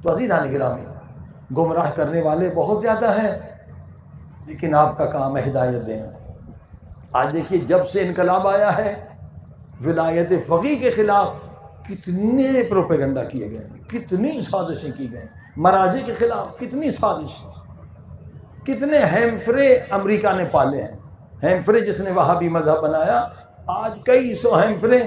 تو عزیزان گرامی، گمراہ کرنے والے بہت زیادہ ہیں، لیکن آپ کا کام ہے ہدایت دینا۔ آج دیکھیے جب سے انقلاب آیا ہے، ولایت فقیہ کے خلاف کتنے پروپیگنڈا کیے گئے ہیں، کتنی سازشیں کی گئیں، مراجع کے خلاف کتنی سازشیں، کتنے ہیمفرے امریکہ نے پالے ہیں۔ ہیمفرے جس نے وہابی مذہب بنایا، آج کئی سو ہیمفرے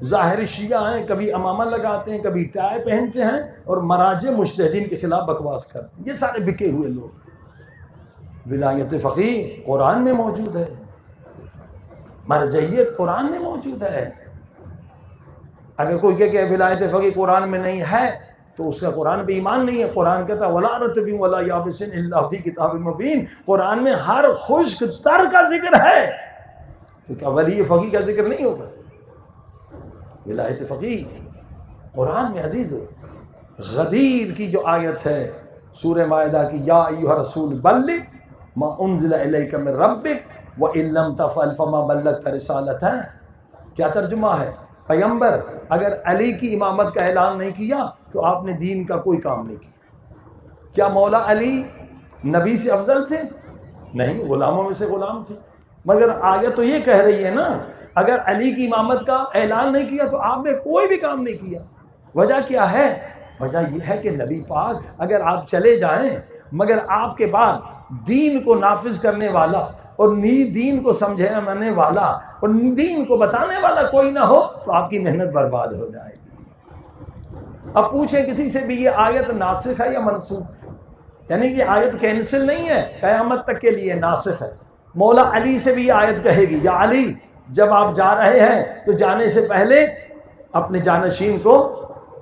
ظاہر شیعہ ہیں، کبھی امامہ لگاتے ہیں، کبھی ٹائی پہنتے ہیں اور مراجع مجتہدین کے خلاف بکواس کرتے ہیں۔ یہ سارے بکے ہوئے لوگ۔ ولایت فقیہ قرآن میں موجود ہے، مرجعیت قرآن میں موجود ہے۔ اگر کوئی کہے کہ ولایت فقیہ قرآن میں نہیں ہے تو اس کا قرآن پہ ایمان نہیں ہے۔ قرآن کہتا ہے وَلَا رَطْبٍ وَلَا يَابِسٍ إِلَّا فِي كِتَابٍ مُبِينٍ، قرآن میں ہر خشک تر کا ذکر ہے، تو کیا ولی فقیہ کا ذکر نہیں ہوگا؟ ولایت فقیہ قرآن میں عزیز غدیر کی جو آیت ہے سورہ مائدہ کی، یا ایھا الرسول بلغ ما انزل الیک من ربک وان لم تفعل فما بلغت رسالتہ۔ کیا ترجمہ ہے؟ پیغمبر اگر علی کی امامت کا اعلان نہیں کیا تو آپ نے دین کا کوئی کام نہیں کیا۔ کیا مولا علی نبی سے افضل تھے؟ نہیں، غلاموں میں سے غلام تھے۔ مگر آیت تو یہ کہہ رہی ہے نا، اگر علی کی امامت کا اعلان نہیں کیا تو آپ نے کوئی بھی کام نہیں کیا۔ وجہ کیا ہے؟ وجہ یہ ہے کہ نبی پاک اگر آپ چلے جائیں مگر آپ کے بعد دین کو نافذ کرنے والا اور دین کو سمجھانے والا اور دین کو بتانے والا کوئی نہ ہو تو آپ کی محنت برباد ہو جائے گی۔ اب پوچھیں کسی سے بھی یہ آیت ناسخ ہے یا منسوخ؟ یعنی یہ آیت کینسل نہیں ہے، قیامت تک کے لیے ناسخ ہے۔ مولا علی سے بھی یہ آیت کہے گی، یا علی جب آپ جا رہے ہیں تو جانے سے پہلے اپنے جانشین کو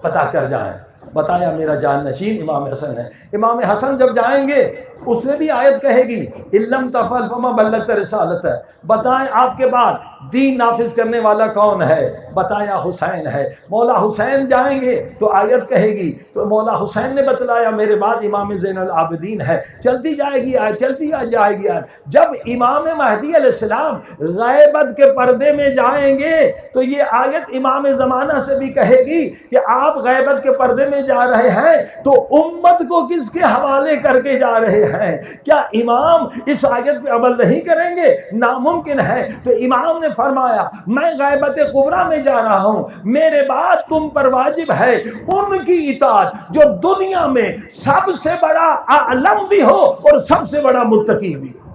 پتہ کر جائیں۔ بتایا میرا جانشین امام حسن ہے۔ امام حسن جب جائیں گے اس سے بھی آیت کہے گی ان لم تفعل فما بلغت رسالتہ، بتائیں آپ کے بعد دین نافذ کرنے والا کون ہے؟ بتایا حسین ہے۔ مولا حسین جائیں گے تو آیت کہے گی، تو مولا حسین نے بتلایا میرے بعد امام زین العابدین ہے۔ چلتی جائے گی آیت، چلتی جائے گی آیت۔ جب امام مہدی علیہ السلام غیبت کے پردے میں جائیں گے تو یہ آیت امام زمانہ سے بھی کہے گی کہ آپ غیبت کے پردے میں جا رہے ہیں تو امت کو کس کے حوالے کر کے جا رہے ہیں؟ کیا امام اس آیت پہ عمل نہیں کریں گے؟ ناممکن ہے۔ تو امام نے فرمایا میں غیبت کبریٰ میں جا رہا ہوں، میرے بعد تم پر واجب ہے ان کی اطاعت جو دنیا میں سب سے بڑا عالم بھی ہو اور سب سے بڑا متقی بھی ہو۔